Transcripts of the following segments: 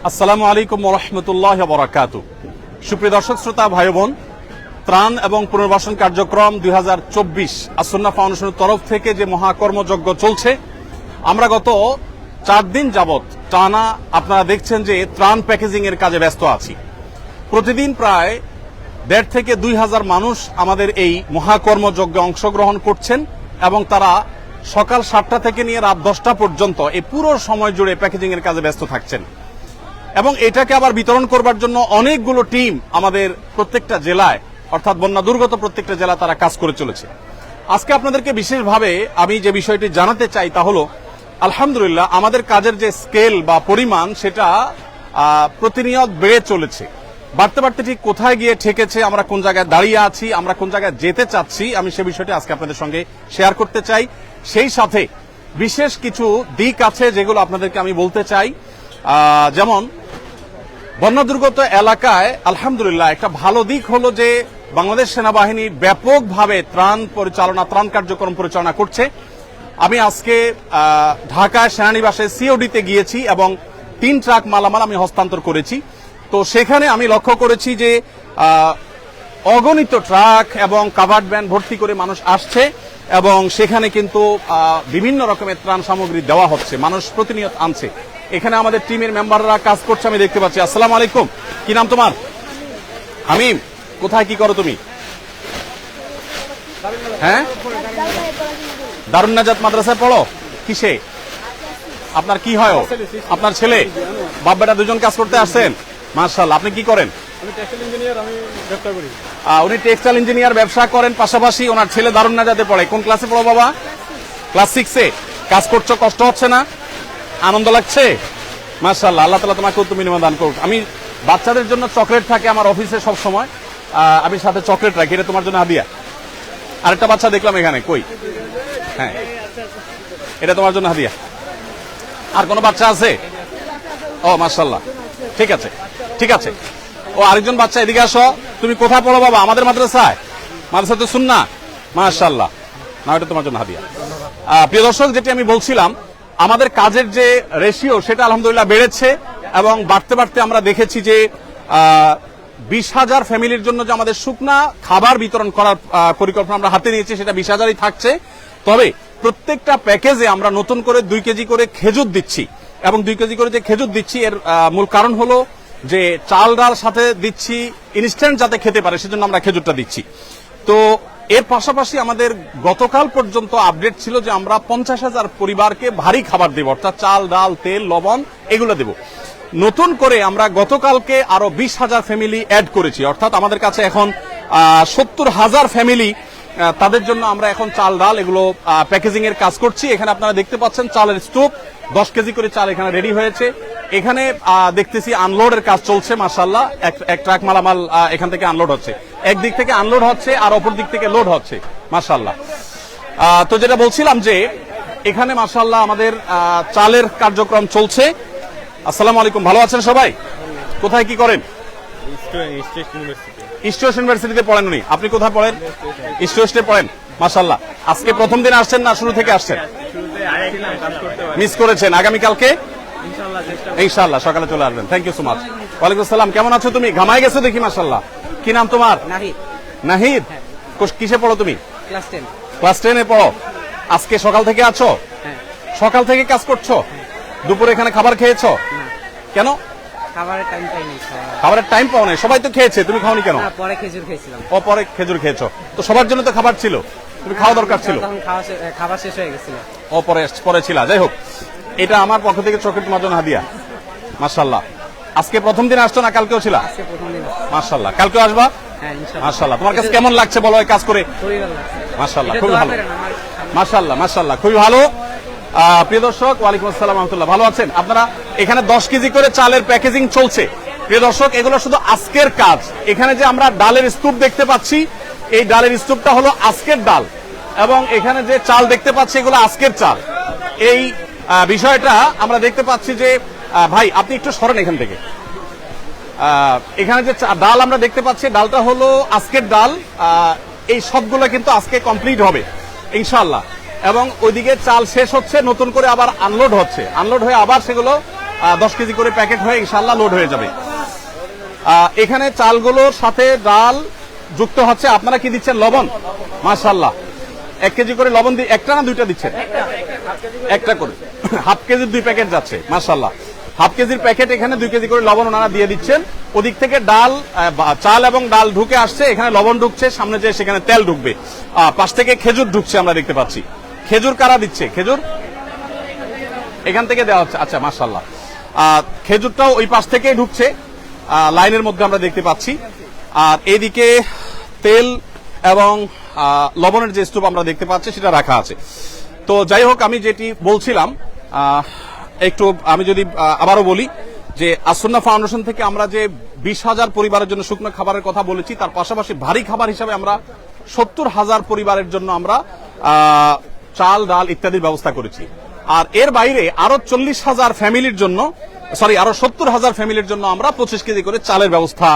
আসসালামু আলাইকুম ওয়া রাহমাতুল্লাহি ওয়া বারাকাতুহু। সুপ্রিয় দর্শক শ্রোতা ভাই বোন, ত্রাণ এবং পুনর্বাসন কার্যক্রম 2024 আসন্না ফাউন্ডেশনের তরফ থেকে যে মহাকর্মযজ্ঞ চলছে, আমরা গত 4 দিন যাবত টানা আপনারা দেখছেন যে ত্রাণ প্যাকেজিং এর কাজে ব্যস্ত আছি। প্রতিদিন প্রায় 1.5 থেকে 2,000 মানুষ আমাদের এই মহাকর্মযজ্ঞে অংশগ্রহণ করছেন এবং তারা সকাল 7টা থেকে নিয়ে রাত 10টা পর্যন্ত এই পুরো সময় জুড়ে প্যাকেজিং এর কাজে ব্যস্ত থাকছেন এবং এটাকে আবার বিতরণ করবার জন্য অনেকগুলো টিম আমাদের প্রত্যেকটা জেলায়, অর্থাৎ বন্যা দুর্গত প্রত্যেকটা জেলা তারা কাজ করে চলেছে। আজকে আপনাদেরকে বিশেষভাবে আমি যে বিষয়টি জানাতে চাই তা হলো, আলহামদুলিল্লাহ আমাদের কাজের যে স্কেল বা পরিমাণ সেটা প্রতিনিয়ত বেড়ে চলেছে। বাড়তে বাড়তে ঠিক কোথায় গিয়ে ঠেকেছে, আমরা কোন জায়গায় দাঁড়িয়ে আছি, আমরা কোন জায়গায় যেতে চাচ্ছি, আমি সে বিষয়টি আজকে আপনাদের সঙ্গে শেয়ার করতে চাই। সেই সাথে বিশেষ কিছু দিক আছে যেগুলো আপনাদেরকে আমি বলতে চাই। যেমন বন্যা দুর্গত এলাকায় আলহামদুলিল্লাহ একটা ভালো দিক হলো যে বাংলাদেশ সেনাবাহিনী ব্যাপকভাবে ত্রাণ কার্যক্রম পরিচালনা করছে। আমি আজকে ঢাকায় সেনানিবাসে সিওডিতে গিয়েছি এবং 3 ট্রাক মালামাল আমি হস্তান্তর করেছি। তো সেখানে আমি লক্ষ্য করেছি যে অগণিত ট্রাক এবং কাভার্ড ভ্যান ভর্তি করে মানুষ আসছে এবং সেখানে কিন্তু বিভিন্ন রকমের ত্রাণ সামগ্রী দেওয়া হচ্ছে, মানুষ প্রতিনিয়ত আনছে। এখানে আমাদের টিমের মেম্বাররা কাজ করছে, আমি দেখতে পাচ্ছি। আসসালামু আলাইকুম, কি নাম তোমার? হামিম, কোথায় কি করো তুমি? হ্যাঁ, দারুন নাজাত মাদ্রাসায় পড়ো। কিসে? আপনার কি হয়? আপনার ছেলে? বাপ বেটা দুজন কাজ করতে আসছেন, মাশাআল্লাহ। আপনি কি করেন? উনি টেক্সটাইল ইঞ্জিনিয়ার ব্যবসা করেন, পাশাপাশি ওনার ছেলে দারুন নাজাতে পড়ে। কোন ক্লাসে পড়ো বাবা? ক্লাস 6-এ। কাজ করছো, কষ্ট হচ্ছে না? আনন্দ লাগছে? মাশাআল্লাহ, আল্লাহ তাআলা তোমাকে উত্তম বিনিময় দান করুক। আমি বাচ্চাদের জন্য চকলেট থাকে আমার অফিসে সব সময়, আমি সাথে চকলেট রাখি, এটা তোমার জন্য হাদিয়া। আরেকটা বাচ্চা দেখলাম এখানে, কই? হ্যাঁ, এটা তোমার জন্য হাদিয়া। আর কোনো বাচ্চা আছে? ও মাশাআল্লাহ, ঠিক আছে ঠিক আছে। ও আরেকজন বাচ্চা, এদিকে আসো। তুমি কোথায় পড়ো বাবা? আমাদের মাদ্রাসায়? মাদ্রাসাতে সুন্নাহ, মাশাআল্লাহ। না, এটা তোমার জন্য হাদিয়া। প্রিয় দর্শক, যেটি আমি বলছিলাম, আমাদের কাজের যে রেশিও সেটা আলহামদুলিল্লাহ বেড়েছে এবং বাড়তে বাড়তে আমরা দেখেছি যে 20,000 ফ্যামিলির জন্য যে আমাদের শুকনা খাবার বিতরণ করার পরিকল্পনা আমরা হাতে নিয়েছি, সেটা 20,000-ই থাকছে। তবে প্রত্যেকটা প্যাকেজে আমরা নতুন করে 2 কেজি করে খেজুর দিচ্ছি এবং 2 কেজি করে যে খেজুর দিচ্ছি এর মূল কারণ হলো যে চাল ডাল সাথে দিচ্ছি ইনস্ট্যান্ট যাতে খেতে পারে, সেজন্য আমরা খেজুরটা দিচ্ছি। তো এর পাশাপাশি আমাদের গতকাল পর্যন্ত আপডেট ছিল যে আমরা 50,000 পরিবারকে ভারী খাবার দেব, অর্থাৎ চাল ডাল তেল লবণ এগুলো দেব। নতুন করে আমরা গতকালকে আরো 20,000 ফ্যামিলি অ্যাড করেছি, অর্থাৎ আমাদের কাছে এখন 70,000 ফ্যামিলি, তাদের জন্য আমরা এখন চাল ডাল এগুলো প্যাকেজিং এর কাজ করছি। এখানে আপনারা দেখতে পাচ্ছেন চালের স্তূপ, 10 কেজি করে চাল এখানে রেডি হয়েছে। এখানে দেখতেছি আনলোডের কাজ চলছে, মাশাআল্লাহ। এক ট্রাক মালামাল এখান থেকে আনলোড হচ্ছে, একদিক থেকে আনলোড হচ্ছে আর অপর দিক থেকে লোড হচ্ছে, মাশাআল্লাহ। তো যেটা বলছিলাম যে এখানে মাশাআল্লাহ আমাদের চালের কার্যক্রম চলছে। আসসালামু আলাইকুম, ভালো আছেন সবাই? কোথায় কি করেন? ইস্ট ইউনিভার্সিটিতে পড়েন উনি। আপনি কোথায় পড়েন? ইস্ট ওয়েস্টে পড়েন, মাশাআল্লাহ। আজকে প্রথম দিন আসছেন না শুরু থেকে আসছেন? মিস করেছেন, আগামীকালকে ইনশাআল্লাহ সকালে চলে আসবেন। Thank you so much. ওয়ালাইকুম আসসালাম, কেমন আছো তুমি? ঘামায় গেছো দেখি, মাশাআল্লাহ। কি নাম তোমার? নাহিদ। নাহিদ, কিসে পড়ো তুমি? ক্লাস 10। ক্লাস 10-এ পড়ো। আজকে সকাল থেকে আছো? সকাল থেকে কাজ করছো? দুপুরে এখানে খাবার খেয়েছো? কেন? খাবারের টাইম পাও নাই। সবাই তো খেয়েছে, তুমি খাওনি কেন? পরে খেজুর খেয়েছিলাম। ও, পরে খেজুর খেয়েছো। তো সবার জন্য তো খাবার ছিল, তুমি খাওয়া দরকার ছিল। খাবার শেষ হয়ে গেছিল। ও, পরে ছিল। যাই হোক, এটা আমার পক্ষ থেকে চকলেট তোমার জন্য হাদিয়া, মাশাআল্লাহ। আজকে প্রথম দিন আসছো না কালকেও ছিল? মাশাআল্লাহ, কালকেও আসবা? মাশাআল্লাহ। তোমার কাছে কেমন লাগছে বলো এই কাজ করে? মাশাআল্লাহ, খুবই ভালো। মাশাআল্লাহ মাশাআল্লাহ, খুবই ভালো। প্রিয় দর্শক, ওয়ালাইকুম আসসালাম রহমতুল্লাহ, ভালো আছেন আপনারা? এখানে 10 কেজি করে চালের প্যাকেজিং চলছে। প্রিয় দর্শক, এগুলো শুধু আজকের কাজ। এখানে যে আমরা ডালের স্তূপ দেখতে পাচ্ছি, এই ডালের স্তূপটা হলো আজকের ডাল এবং এখানে যে চাল দেখতে পাচ্ছি এগুলো আজকের চাল। এই বিষয়টা আমরা দেখতে পাচ্ছি যে ভাই আপনি একটু সরেন এখান থেকে। এখানে যে ডাল আমরা দেখতে পাচ্ছি, ডালটা হলো আজকের ডাল। এই সবগুলো কিন্তু আজকে কমপ্লিট হবে ইনশাআল্লাহ। এবং ওইদিকে চাল শেষ হচ্ছে, নতুন করে আবার আনলোড হচ্ছে, আনলোড হয়ে আবার সেগুলো 10 কেজি করে প্যাকেট হয়ে ইনশাআল্লাহ লোড হয়ে যাবে। এখানে চালগুলোর সাথে ডাল যুক্ত হচ্ছে। আপনারা কি দিচ্ছেন? লবণ। মাশাআল্লাহ, 1 কেজি করে লবণ দিয়ে একটা না দুইটা দিচ্ছেন? একটা করে, হাফ কেজির 2 প্যাকেট যাচ্ছে। মাশাআল্লাহ, হাফ কেজির প্যাকেট এখানে 2 কেজি করে লবণ ওনারা দিয়ে দিচ্ছেন। ওদিক থেকে ডাল, চাল এবং ডাল ঢুকে আসছে, এখানে লবণ ঢুকছে, সামনে যে সেখানে তেল ঢুকবে। পাশ থেকে খেজুর ঢুকছে, আমরা দেখতে পাচ্ছি। খেজুর কারা দিচ্ছে? খেজুর এখান থেকে দেওয়া হচ্ছে। আচ্ছা, মাশাআল্লাহ, খেজুরটাও ওই পাশ থেকেই ঢুকছে, লাইনের মধ্যে আমরা দেখতে পাচ্ছি। আর এদিকে তেল এবং লবণের যে স্তূপ আমরা দেখতে পাচ্ছি সেটা রাখা আছে। তো যাই হোক, আমি যেটি বলছিলাম, একটু আমি যদি আবারও বলি যে আসুন্নাহ ফাউন্ডেশন থেকে আমরা যে 20,000 পরিবারের জন্য শুকনো খাবারের কথা বলেছি, তার পাশাপাশি ভারী খাবার হিসাবে আমরা 70,000 পরিবারের জন্য আমরা চাল, ডাল ইত্যাদির ব্যবস্থা করেছি। আর এর বাইরে আরো 40,000 ফ্যামিলির জন্য, আরো 70,000 ফ্যামিলির জন্য আমরা 25 কেজি করে চালের ব্যবস্থা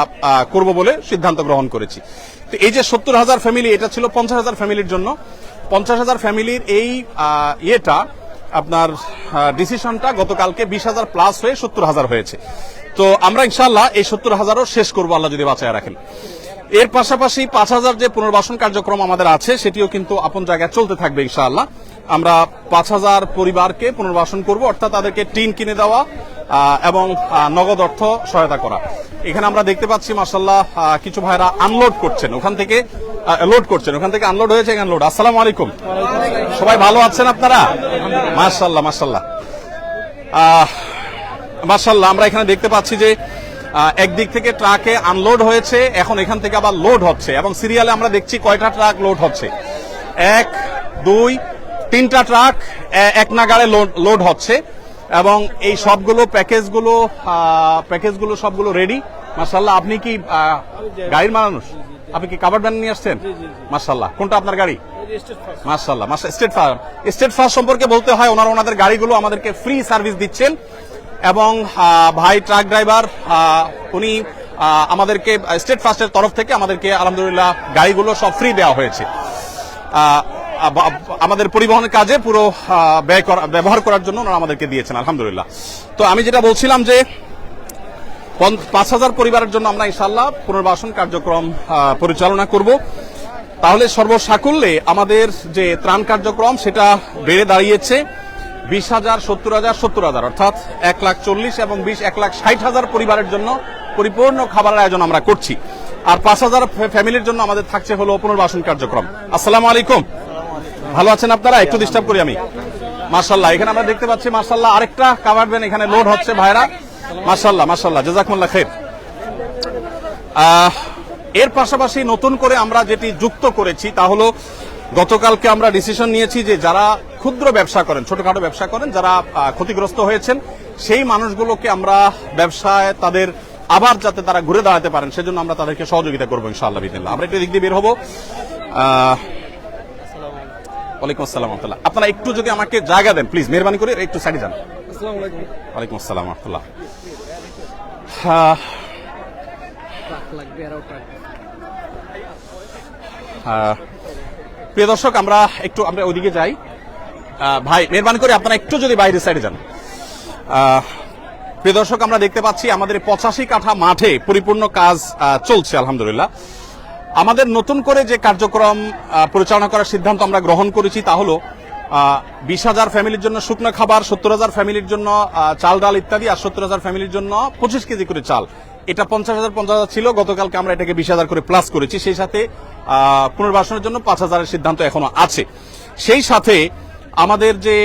করব বলে সিদ্ধান্ত গ্রহণ করেছি। তো এই যে 70,000 ফ্যামিলি, এটা ছিল 50,000 ফ্যামিলির জন্য। 50,000 ফ্যামিলির এই আপনার ডিসিশনটা গতকালকে 20,000 প্লাস হয়ে 70,000 হয়েছে। তো আমরা ইনশাআল্লাহ এই 70,000ও শেষ করবো, আল্লাহ যদি বাঁচায় রাখেন। এর পাশাপাশি 5,000 যে পুনর্বাসন কার্যক্রম আমাদের আছে সেটিও কিন্তু আপন জায়গায় চলতে থাকবে ইনশাআল্লাহ। আমরা 5,000 পরিবারকে পুনর্বাসন করব, অর্থাৎ তাদেরকে টিন কিনে দেওয়া এবং নগদ অর্থ সহায়তা করা। এখানে আমরা দেখতে পাচ্ছি মাশাআল্লাহ কিছু ভাইরা আনলোড করছেন, ওখান থেকে লোড করছেন, ওখান থেকে আনলোড হয়েছে, এখানে লোড। আসসালামু আলাইকুম, সবাই ভালো আছেন আপনারা? মাশাআল্লাহ, মাশাআল্লাহ, মাশাআল্লাহ। আমরা এখানে দেখতে পাচ্ছি যে একদিক থেকে ট্রাকে আনলোড হয়েছে, এখন এখান থেকে আবার লোড হচ্ছে, এবং সিরিয়ালে আমরা দেখছি কয়টা ট্রাক লোড হচ্ছে। 1, 2, 3টা ট্রাক এক নাগাড়ে লোড হচ্ছে, এবং এই সবগুলো প্যাকেজগুলো সবগুলো রেডি। মাশাআল্লাহ, আপনি কি গাড়ির মানুষ? আপনি কি কাভার্ড ভ্যান নিয়ে আসছেন? মাশাআল্লাহ, কোনটা আপনার গাড়ি? মাশাআল্লাহ, স্টেট ফার্স্ট সম্পর্কে বলতে হয়, ওনাদের গাড়িগুলো আমাদেরকে ফ্রি সার্ভিস দিচ্ছেন, এবং ভাই ট্রাক ড্রাইভার উনি আমাদেরকে স্টেট ফার্স্টের তরফ থেকে আমাদেরকে আলহামদুলিল্লাহ গাড়িগুলো সব ফ্রি দেওয়া হয়েছে আমাদের পরিবহনের কাজে পুরো ব্যবহার করার জন্য ওনারা আমাদেরকে দিয়েছেন আলহামদুলিল্লাহ। তো আমি যেটা বলছিলাম যে 5,000 পরিবারের জন্য আমরা ইনশাআল্লাহ পুনর্বাসন কার্যক্রম পরিচালনা করব। তাহলে সর্বসাকুল্যে আমাদের যে ত্রাণ কার্যক্রম সেটা বেড়ে দাঁড়িয়েছে 20,000, 70,000, 70,000, অর্থাৎ 1,40,000 এবং 1,60,000 পরিবারের জন্য পরিপূর্ণ খাবারের আয়োজন আমরা করছি। আর 5,000 ফ্যামিলির জন্য আমাদের থাকছে হলো পুনর্বাসন কার্যক্রম। আসসালামু আলাইকুম, ভালো আছেন আপনারা? একটু ডিস্টার্ব করি আমি। মাশাআল্লাহ, এখানে আমরা দেখতে পাচ্ছি মাশাআল্লাহ আরেকটা কাভার্ড ভ্যান এখানে লোড হচ্ছে ভাইরা। মাশাআল্লাহ, মাশাআল্লাহ, জাযাকুমুল্লাহ খাইর। এর পাশাপাশি নতুন করে আমরা যেটি যুক্ত করেছি তা হলো গতকালকে আমরা ডিসিশন নিয়েছি যে যারা ক্ষুদ্র ব্যবসা করেন, ছোটখাটো ব্যবসা করেন, যারা ক্ষতিগ্রস্ত হয়েছেন, সেই মানুষগুলোকে আমরা ব্যবসায় তাদের আবার যাতে তারা ঘুরে দাঁড়াতে পারেন সেজন্য আমরা তাদেরকে সহযোগিতা করবো ইনশাআল্লাহ বিদিল্লাহ। আমরা একটু দিক দিয়ে বের হবো। ওয়ালাইকুম আসসালাম রাহমাতুল্লাহ। আপনারা একটু যদি আমাকে জায়গা দেন প্লিজ, মেহরবানি করে একটু সাইডে যান। আসসালামু আলাইকুম। ওয়ালাইকুম আসসালাম রাহমাতুল্লাহ। প্রিয় দর্শক, আমরা ওইদিকে যাই। ভাই মেহরবানি করে আপনারা একটু যদি বাইরের সাইডে যান। প্রিয় দর্শক, আমরা দেখতে পাচ্ছি আমাদের 85 কাঠা মাঠে পরিপূর্ণ কাজ চলছে আলহামদুলিল্লাহ। আমাদের নতুন করে যে কার্যক্রম পরিচালনা করার সিদ্ধান্ত আমরা গ্রহণ করেছি তা হলো 20,000 ফ্যামিলির জন্য শুকনো খাবার, 70,000 ফ্যামিলির জন্য চাল ডাল ইত্যাদি, আর 70,000 ফ্যামিলির জন্য 25 কেজি করে চাল। এটা 50,000 ছিল, গতকালকে আমরা এটাকে 20,000 করে প্লাস করেছি। সেই সাথে পুনর্বাসনের জন্য 5,000-এর সিদ্ধান্ত এখনো আছে। সেই সাথে আমাদের যে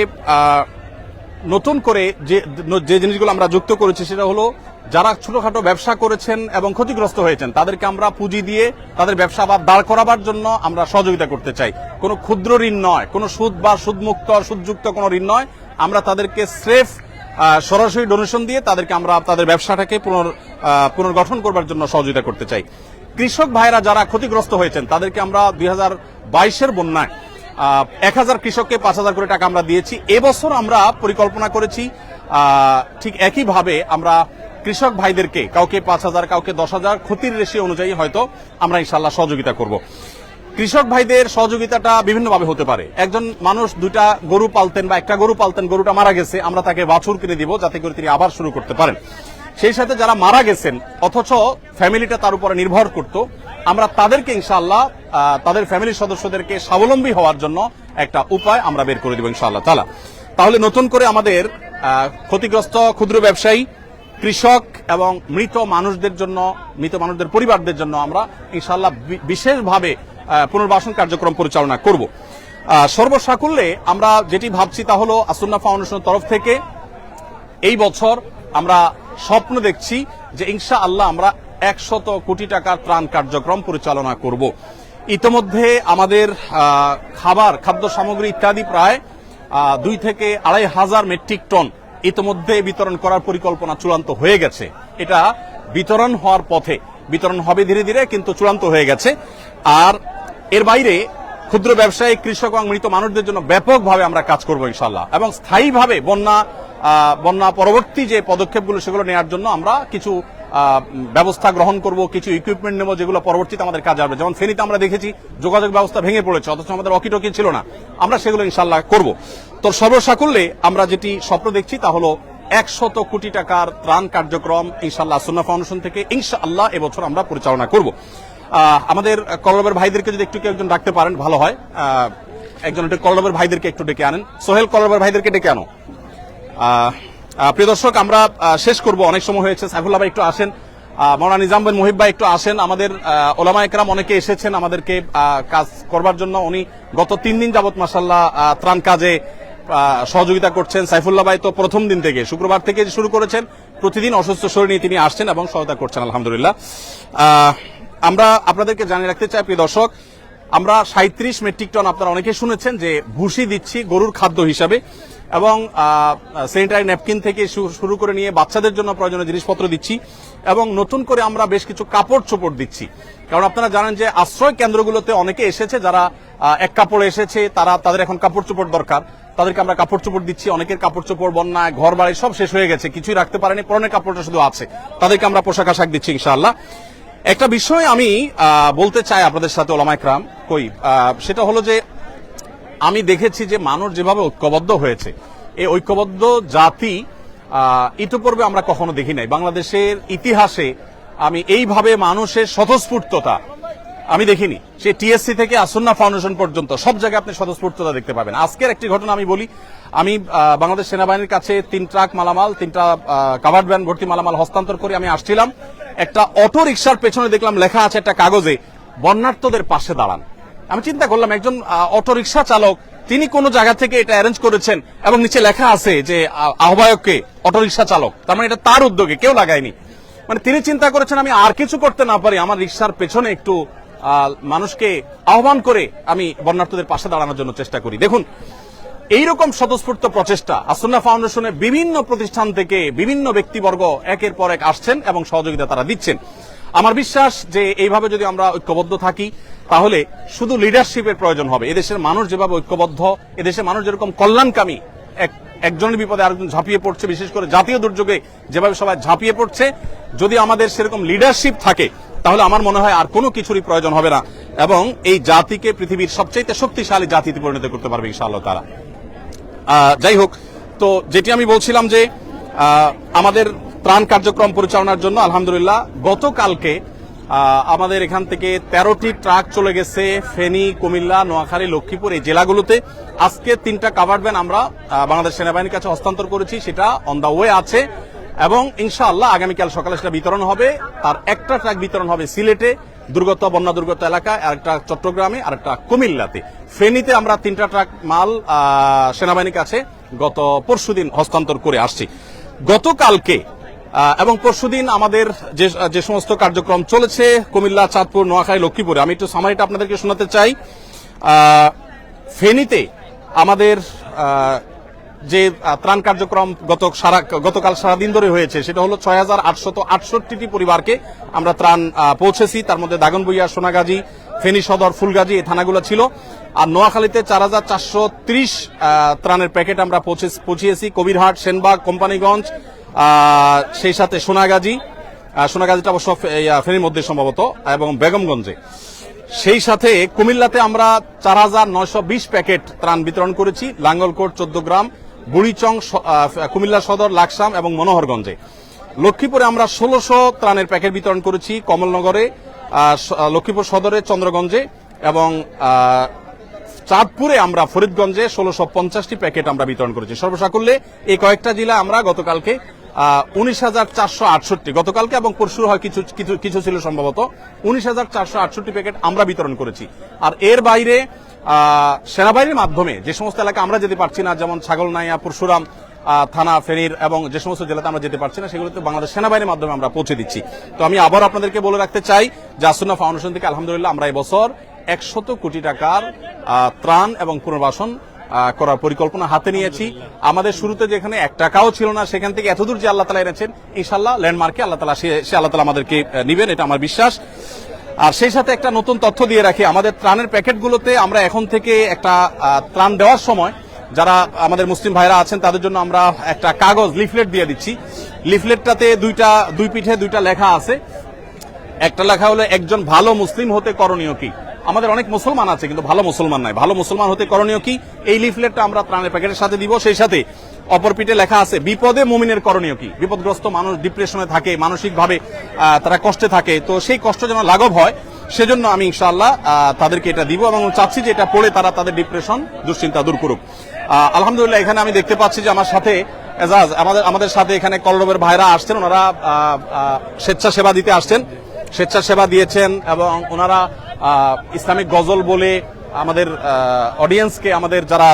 নতুন করে যে জিনিসগুলো আমরা যুক্ত করেছি সেটা হলো যারা ছোটখাটো ব্যবসা করেছেন এবং ক্ষতিগ্রস্ত হয়েছেন তাদেরকে আমরা পুঁজি দিয়ে তাদের ব্যবসা আবার দাঁড় করাবার জন্য আমরা সহযোগিতা করতে চাই। কোনো ক্ষুদ্র ঋণ নয়, কোনো সুদ বা সুদমুক্ত সুদযুক্ত কোনো ঋণ নয়। আমরা তাদেরকে স্রেফ সরাসরি ডোনেশন দিয়ে তাদেরকে আমরা তাদের ব্যবসাটাকে পুনর্গঠন করবার জন্য সহযোগিতা করতে চাই। কৃষক ভাইরা যারা ক্ষতিগ্রস্ত হয়েছেন তাদেরকে আমরা 2022-এর বন্যায় 1,000 কৃষককে 5,000 করে টাকা আমরা দিয়েছি। এবছর আমরা পরিকল্পনা করেছি ঠিক একইভাবে আমরা কৃষক ভাইদেরকে কাউকে 5,000, কাউকে 10,000 ক্ষতির রেশিও অনুযায়ী হয়তো আমরা ইনশাআল্লাহ সহযোগিতা করব। কৃষক ভাইদের সহযোগিতাটা বিভিন্নভাবে হতে পারে। একজন মানুষ দুইটা গরু পালতেন বা একটা গরু পালতেন, গরুটা মারা গেছে, আমরা তাকে বাছুর কিনে দিব যাতে করে তিনি আবার শুরু করতে পারেন। সেই সাথে যারা মারা গেছেন অথচ ফ্যামিলিটা তার উপরে নির্ভর করত, আমরা তাদেরকে ইনশাআল্লাহ তাদের ফ্যামিলির সদস্যদেরকে স্বাবলম্বী হওয়ার জন্য একটা উপায় আমরা বের করে দিব ইনশাআল্লাহ তাআলা। তাহলে নতুন করে আমাদের ক্ষতিগ্রস্ত ক্ষুদ্র ব্যবসায়ী, কৃষক এবং মৃত মানুষদের পরিবারদের জন্য আমরা ইনশাআল্লাহ বিশেষভাবে পুনর্বাসন কার্যক্রম পরিচালনা করব। সর্বসাকুল্যে আমরা যেটি ভাবছি তা হলো আসুন্নাহ ফাউন্ডেশনের তরফ থেকে এই বছর আমরা স্বপ্ন দেখছি যে ইনশাআল্লাহ আমরা 100 কোটি টাকার ত্রাণ কার্যক্রম পরিচালনা করব। ইতোমধ্যে আমাদের খাদ্য সামগ্রী ইত্যাদি প্রায় 2 থেকে 2,500 মেট্রিক টন ইতোমধ্যে বিতরণ করার পরিকল্পনা চূড়ান্ত হয়ে গেছে। এটা বিতরণ হওয়ার পথে, বিতরণ হবে ধীরে ধীরে, কিন্তু চূড়ান্ত হয়ে গেছে। আর এর বাইরে ক্ষুদ্র ব্যবসায়ী, কৃষক এবং মৃত মানুষদের জন্য ব্যাপকভাবে আমরা কাজ করব ইনশাআল্লাহ, এবং স্থায়ীভাবে বন্যা পরবর্তী যে পদক্ষেপগুলো সেগুলো নেওয়ার জন্য আমরা কিছু ব্যবস্থা গ্রহণ করব, কিছু ইকুইপমেন্ট নেব যেগুলো পরবর্তীতে আমাদের কাজে আসবে। যেমন ফেনীতে আমরা দেখেছি যোগাযোগ ব্যবস্থা ভেঙে পড়েছে, অথচ আমাদের অকিটকি ছিল না, আমরা সেগুলো ইনশাআল্লাহ করব। তো সর্বসাকুল্যে আমরা যেটি স্বপ্ন দেখছি তা হলো 100 কোটি টাকার ত্রাণ কার্যক্রম ইনশাআল্লাহ আসুন্নাহ ফাউন্ডেশন থেকে ইনশাআল্লাহ এবছর আমরা পরিচালনা করব। আমাদের কলরবের ভাইদেরকে যদি একটু একজন ডাকতে পারেন ভালো হয়, একজন কলরবের ভাইদেরকে একটু ডেকে আনেন। সোহেল, কলরবের ভাইদেরকে ডেকে আনো। প্রিয় দর্শক, আমরা শেষ করব, অনেক সময় হয়েছে। সাইফুল্লাহ ভাই একটু আসেন, মাওলানা নিজাম বিন মুহিব ভাই একটু আসেন। আমাদের ওলামা একরাম অনেকে এসেছেন আমাদেরকে কাজ করবার জন্য। উনি গত 3 দিন যাবত মাশাআল্লাহ ত্রাণ কাজে সহযোগিতা করছেন। সাইফুল্লাহ ভাই তো প্রথম দিন থেকে, শুক্রবার থেকে শুরু করেছেন, প্রতিদিন অসুস্থ শরীর নিয়ে তিনি আসছেন এবং সহায়তা করছেন আলহামদুলিল্লাহ। আমরা আপনাদেরকে জানিয়ে রাখতে চাই প্রিয় দর্শক, আমরা 37 মেট্রিক টন, আপনারা অনেকে শুনেছেন যে ভুসি দিচ্ছি গরুর খাদ্য হিসাবে, এবং স্যানিটারি ন্যাপকিন থেকে শুরু করে নিয়ে বাচ্চাদের জন্য প্রয়োজনীয় জিনিসপত্র দিচ্ছি, এবং নতুন করে আমরা বেশ কিছু কাপড় চোপড় দিচ্ছি। কারণ আপনারা জানেন যে আশ্রয় কেন্দ্রগুলোতে অনেকে এসেছে যারা এক কাপড়ে এসেছে, তাদের এখন কাপড় চোপড় দরকার, তাদেরকে আমরা কাপড় চোপড় দিচ্ছি। অনেকের কাপড় চোপড় বন্যায় ঘর বাড়ি সব শেষ হয়ে গেছে, কিছুই রাখতে পারেনি, পরনের কাপড়টা শুধু আছে, তাদেরকে আমরা পোশাক আশাক দিচ্ছি ইনশাআল্লাহ। একটা বিষয় আমি বলতে চাই আপনাদের সাথে ওলামা একরাম, সেটা হলো যে আমি দেখেছি যে মানুষ যেভাবে ঐক্যবদ্ধ হয়েছে, এই ঐক্যবদ্ধ জাতি ইতিপূর্বে আমরা কখনো দেখি নাই। বাংলাদেশের ইতিহাসে আমি এইভাবে মানুষের স্বতঃস্ফূর্ততা আমি দেখিনি। সে টিএসসি থেকে আসুন্নাহ ফাউন্ডেশন পর্যন্ত সব জায়গায় আপনি স্বতঃস্ফূর্ততা দেখতে পাবেন। আজকের একটি ঘটনা আমি বলি, আমি বাংলাদেশ সেনাবাহিনীর কাছে 3 ট্রাক মালামাল, 3টা কাভার্ড ভ্যান ভর্তি মালামাল হস্তান্তর করে আমি আসছিলাম। একটা অটো রিকশার পেছনে দেখলাম লেখা আছে একটা কাগজে, বন্যার্তদের পাশে দাঁড়ান। আমি চিন্তা করলাম একজন অটো রিকশা চালক তিনি কোন জায়গা থেকে এটা অ্যারেঞ্জ করেছেন, এবং নিচে লেখা আছে যে আহ্বায়ককে অটো রিকশা চালক, তার মানে এটা তার উদ্যোগে, কেউ লাগায়নি। মানে তিনি চিন্তা করেছেন আমি আর কিছু করতে না পারি, আমার রিকশার পেছনে একটু মানুষকে আহ্বান করে আমি বন্যার্তদের পাশে দাঁড়ানোর জন্য চেষ্টা করি। দেখুন, এইরকম স্বতঃস্ফূর্ত প্রচেষ্টা আসুন্নাহ ফাউন্ডেশনের বিভিন্ন প্রতিষ্ঠান থেকে বিভিন্ন ব্যক্তিবর্গ একের পর এক আসছেন এবং সহযোগিতা তারা দিচ্ছেন। আমার বিশ্বাস যে এইভাবে যদি আমরা ঐক্যবদ্ধ থাকি তাহলে শুধু লিডারশিপের প্রয়োজন হবে। এদেশের মানুষ যেভাবে ঐক্যবদ্ধ, এদেশের মানুষ যেরকম কল্যাণকামী, একজনের বিপদে আরেকজন ঝাঁপিয়ে পড়ছে, বিশেষ করে জাতীয় দুর্যোগে যেভাবে সবাই ঝাঁপিয়ে পড়ছে, যদি আমাদের সেরকম লিডারশিপ থাকে তাহলে আমার মনে হয় আর কোনো কিছুরই প্রয়োজন হবে না, এবং এই জাতিকে পৃথিবীর সবচেয়ে শক্তিশালী জাতিতে পরিণত করতে পারবে ইনশাআল্লাহ তাআলা। যাই হোক, তো যেটি আমি বলছিলাম যে আমাদের ত্রাণ কার্যক্রম পরিচালনার জন্য আলহামদুলিল্লাহ গতকালকে আমাদের এখান থেকে 13টি ট্রাক চলে গেছে ফেনী, কুমিল্লা, নোয়াখালী, লক্ষ্মীপুর এই জেলাগুলোতে। আজকে 3টা কাভার্ড ভ্যান আমরা বাংলাদেশ সেনাবাহিনীর কাছে হস্তান্তর করেছি, সেটা অন দা ওয়ে আছে, এবং ইনশাআল্লাহ আগামীকাল সকালে সেটা বিতরণ হবে। তার একটা ট্রাক বিতরণ হবে সিলেটে বন্যা দুর্গত এলাকায়, আরেকটা চট্টগ্রামে, আরেকটা কুমিল্লাতে। ফেনীতে আমরা 3টা ট্রাক মাল সেনাবাহিনীর কাছে গত পরশুদিন হস্তান্তর করে আসছি। গতকালকে এবং পরশুদিন আমাদের যে সমস্ত কার্যক্রম চলেছে কুমিল্লা, চাঁদপুর, নোয়াখালী, লক্ষ্মীপুরে, আমি একটু সামারিটা আপনাদেরকে শোনাতে চাই। ফেনীতে আমাদের যে ত্রাণ কার্যক্রম গতকাল সারাদিন ধরে হয়েছে সেটা হলো 6,868টি পরিবারকে আমরা ত্রাণ পৌঁছেছি। তার মধ্যে দাগনভূঞা, সোনাগাজী, ফেনী সদর, ফুলগাজী এই থানাগুলো ছিল। আর নোয়াখালীতে 4,430 ত্রাণের প্যাকেট আমরা পৌঁছিয়েছি কবিরহাট, সেনবাগ, কোম্পানিগঞ্জ, সেই সাথে সোনাগাজীটা অবশ্য ফেনীর মধ্যে সম্ভবত, এবং বেগমগঞ্জে। সেই সাথে কুমিল্লাতে আমরা 4920 প্যাকেট ত্রাণ বিতরণ করেছি লাঙ্গলকোট 14 গ্রাম, বুড়িচং, কুমিল্লা সদর, লাকসাম এবং মনোহরগঞ্জে। লক্ষ্মীপুরে আমরা 1600 ত্রাণের প্যাকেট বিতরণ করেছি কমলনগরে, লক্ষ্মীপুর সদরে, চন্দ্রগঞ্জে এবং চাঁদপুরে আমরা ফরিদগঞ্জে 1650টি প্যাকেট আমরা বিতরণ করেছি। সর্বসাকুল্যে এই কয়েকটা জেলা আমরা গতকালকে 19,468 গতকালকে এবং পরশু হয় কিছু কিছু ছিল সম্ভবত 19,468 প্যাকেট আমরা বিতরণ করেছি। আর এর বাইরে সেনাবাহিনীর মাধ্যমে যে সমস্ত এলাকা আমরা যেতে পারছি না, যেমন ছাগলনাইয়া, পরশুরাম থানা, ফেনীর এবং যে সমস্ত জেলাতে আমরা যেতে পারছি না, সেগুলোতে বাংলাদেশ সেনাবাহিনীর মাধ্যমে আমরা পৌঁছে দিচ্ছি। তো আমি আবার আপনাদেরকে বলে রাখতে চাই যে আসুন্নাহ ফাউন্ডেশন থেকে আলহামদুলিল্লাহ আমরা এবছর 100 কোটি টাকার ত্রাণ এবং পুনর্বাসন করার পরিকল্পনা হাতে নিয়েছি। আমাদের শুরুতে যেখানে 1 টাকাও ছিল না, সেখান থেকে এতদূর যে আল্লাহ তাআলা এনেছেন, ইনশাআল্লাহ ল্যান্ডমার্কে আল্লাহ তাআলা সে আল্লাহ তাআলা আমাদেরকে নিবেন, এটা আমার বিশ্বাস। আর সেই সাথে একটা নতুন তথ্য দিয়ে রাখি, আমাদের ত্রাণের প্যাকেটগুলোতে আমরা এখন থেকে একটা ত্রাণ দেওয়ার সময় যারা আমাদের মুসলিম ভাইরা আছেন তাদের জন্য আমরা একটা কাগজ লিফলেট দিয়ে দিচ্ছি। লিফলেটটাতে দুই পিঠে দুইটা লেখা আছে। একটা লেখা হলো একজন ভালো মুসলিম হতে করণীয় কি। আমাদের অনেক মুসলমান আছে কিন্তু ভালো মুসলমান নাই, ভালো মুসলমান হতে করণীয় কি, এই লিফলেটটা আমরা ত্রাণের প্যাকেটের সাথে দিব। সেই সাথে অপর পিঠে লেখা আছে বিপদে মুমিনের করণীয় কি। বিপদগ্রস্ত মানুষ ডিপ্রেশনে থাকে, মানসিকভাবে তারা কষ্টে থাকে, তো সেই কষ্ট যেন লাঘব হয় সেজন্য আমি ইনশাআল্লাহ তাদেরকে এটা দিব এবং চাচ্ছি যে এটা পড়ে তারা তাদের ডিপ্রেশন, দুশ্চিন্তা দূর করুক। আলহামদুলিল্লাহ এখানে আমি দেখতে পাচ্ছি যে আমার সাথে এজাজ, আমাদের সাথে এখানে কলরবের ভাইরা আসছেন, ওনারা স্বেচ্ছাসেবা দিতে আসছেন, স্বেচ্ছাসেবা দিয়েছেন এবং ওনারা ইসলামিক গজল বলে আমাদের অডিয়েন্সকে, আমাদের যারা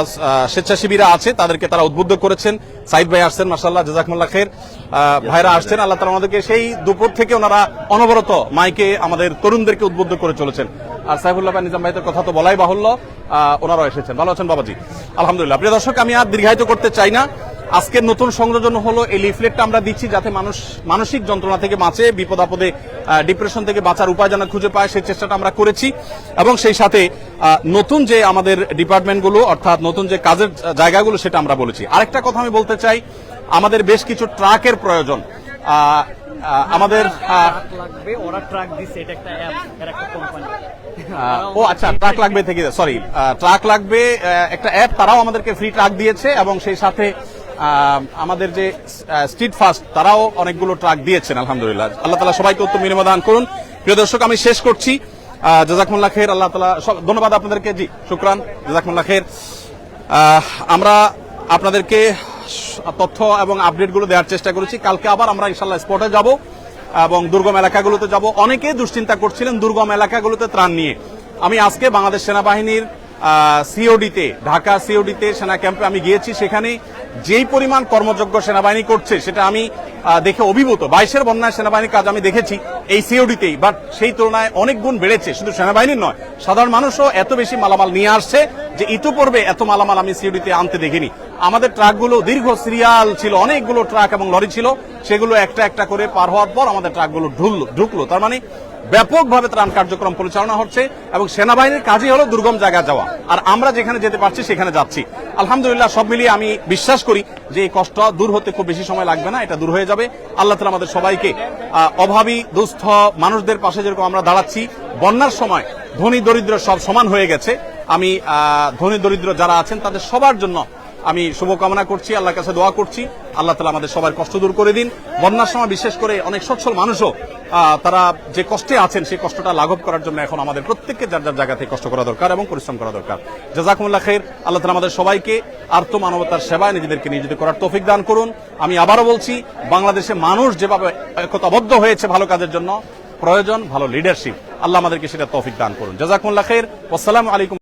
স্বেচ্ছাসেবীরা আছে তাদেরকে তারা উদ্বুদ্ধ করেছেন। সাইদ ভাই আসছেন, মাশাআল্লাহ, জাযাকুমুল্লাহ খাইর, ভাইরা আসছেন, আল্লাহ তাআলা আমাদেরকে সেই দুপুর থেকে ওনারা অনবরত মাইকে আমাদের তরুণদেরকে উদ্বুদ্ধ করে চলেছেন। আর সাইফুল্লাহ ভাই, নিজাম ভাইদের কথা তো বলাই বাহুল্য, ওনারাও এসেছেন। ভালো আছেন বাবাজি? আলহামদুলিল্লাহ। প্রিয় দর্শক, আমি আর দীর্ঘায়িত করতে চাই না। আজকের নতুন সংযোজন হলো এই লিফলেটটা আমরা দিচ্ছি যাতে মানুষ মানসিক যন্ত্রণা থেকে বাঁচে, বিপদ আপদে ডিপ্রেশন থেকে বাঁচার উপায় যেন খুঁজে পায়, সেই চেষ্টাটা আমরা করেছি। এবং সেই সাথে নতুন যে আমাদের ডিপার্টমেন্টগুলো অর্থাৎ নতুন যে কাজের জায়গাগুলো সেটা আমরা বলেছি। আরেকটা কথা আমি বলতে চাই, আমাদের বেশ কিছু ট্রাকের প্রয়োজন। আমাদের ওরা ট্রাক দিচ্ছে, এটা একটা অ্যাপ, এর একটা কোম্পানি। ও আচ্ছা, ট্রাক লাগবে থেকে, সরি, ট্রাক লাগবে একটা অ্যাপ, তারাও আমাদেরকে ফ্রি ট্রাক দিয়েছে এবং সেই সাথে আমাদের যে স্ট্রিট ফাস্ট তারাও অনেকগুলো ট্রাক দিয়েছেন। আলহামদুলিল্লাহ, আল্লাহ তাআলা সবাইকে উত্তম বিনিময় দান করুন। প্রিয় দর্শক, আমি শেষ করছি। জাযাকুমুল্লাহ খাইর, আল্লাহ তাআলা ধন্যবাদ আপনাদেরকে। জি শুকরান, জাযাকুমুল্লাহ খাইর। আমরা আপনাদেরকে তথ্য এবং আপডেটগুলো দেওয়ার চেষ্টা করেছি। কালকে আবার আমরা ইনশাআল্লাহ স্পটে যাব এবং দুর্গম এলাকাগুলোতে যাব। অনেকে দুশ্চিন্তা করছিলেন দুর্গম এলাকাগুলোতে ত্রাণ নিয়ে। আমি আজকে বাংলাদেশ সেনাবাহিনীর সিওডিতে, ঢাকা সিওডিতে সেনা ক্যাম্পে আমি গিয়েছি। সেখানে যেই পরিমাণ কর্মযোগ্য সেনাবাহিনী করছে সেটা আমি দেখে অভিভূত। 22-এর বন্যায় সেনাবাহিনীর কাজ আমি দেখেছি এই সিওডিতেই, বাট সেই তুলনায় অনেক গুণ বেড়েছে। শুধু সেনাবাহিনীর নয়, সাধারণ মানুষও এত বেশি মালামাল নিয়ে আসছে যে ইতিপূর্বে এত মালামাল আমি সিওডিতে আনতে দেখিনি। আমাদের ট্রাকগুলো দীর্ঘ সিরিয়াল ছিল, অনেকগুলো ট্রাক এবং লরি ছিল, সেগুলো একটা একটা করে পার হওয়ার পর আমাদের ট্রাকগুলো ঢুকলো। তার মানে ব্যাপকভাবে ত্রাণ কার্যক্রম পরিচালনা হচ্ছে এবং সেনাবাহিনীর কাজই হলো দুর্গম জায়গায় যাওয়া, আর আমরা যেখানে যেতে পারছি সেখানে যাচ্ছি। আলহামদুলিল্লাহ, সব মিলিয়ে আমি বিশ্বাস করি যে এই কষ্ট দূর হতে খুব বেশি সময় লাগবে না, এটা দূর হয়ে যাবে। আল্লাহ তাআলা আমাদের সবাইকে অভাবী দুস্থ মানুষদের পাশে যেরকম আমরা দাঁড়াচ্ছি, বন্যার সময় ধনী দরিদ্র সব সমান হয়ে গেছে। আমি ধনী দরিদ্র যারা আছেন তাদের সবার জন্য আমি শুভকামনা করছি, আল্লাহর কাছে দোয়া করছি আল্লাহ তাআলা আমাদের সবার কষ্ট দূর করে দিন। বন্যার সময় বিশেষ করে অনেক সচ্ছল মানুষও তারা যে কষ্টে আছেন সেই কষ্টটা লাঘব করার জন্য এখন আমাদের প্রত্যেককে যার যার জায়গা থেকে কষ্ট করা দরকার এবং পরিশ্রম করা দরকার। জাযাকুমুল্লাহ খাইর। আল্লাহ তাআলা আমাদের সবাইকে আর্ত মানবতার সেবায় নিজেদেরকে নিয়োজিত করার তৌফিক দান করুন। আমি আবারও বলছি, বাংলাদেশে মানুষ যেভাবে একতাবদ্ধ হয়েছে ভালো কাজের জন্য, প্রয়োজন ভালো লিডারশিপ। আল্লাহ আমাদেরকে সেটা তৌফিক দান করুন। জাযাকুমুল্লাহ খাইর। আসসালামু আলাইকুম।